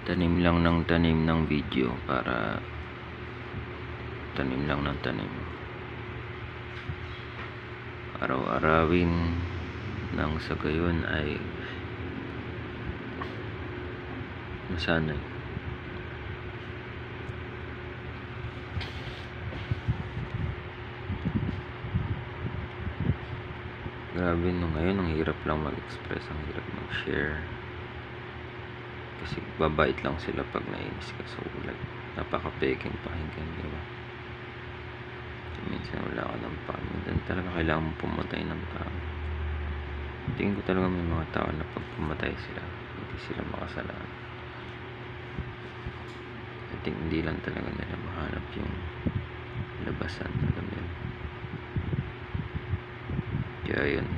tanim lang ng tanim ng video para tanim lang ng tanim, araw-arawin nang sa gayon ay masanay. Grabe no, ngayon ang hirap lang mag-express, ang hirap mag-share kasi babait lang sila pag nainis ka. So like, napaka-peking pakinggan, di ba? Minsan wala ka ng paminan, talaga kailangan mo pumatay ng tao. Tingin ko talaga may mga tao na pag pumatay sila, hindi sila makasalanan. I think hindi lang talaga nila mahanap yung labasan, alam yun. Kaya yun,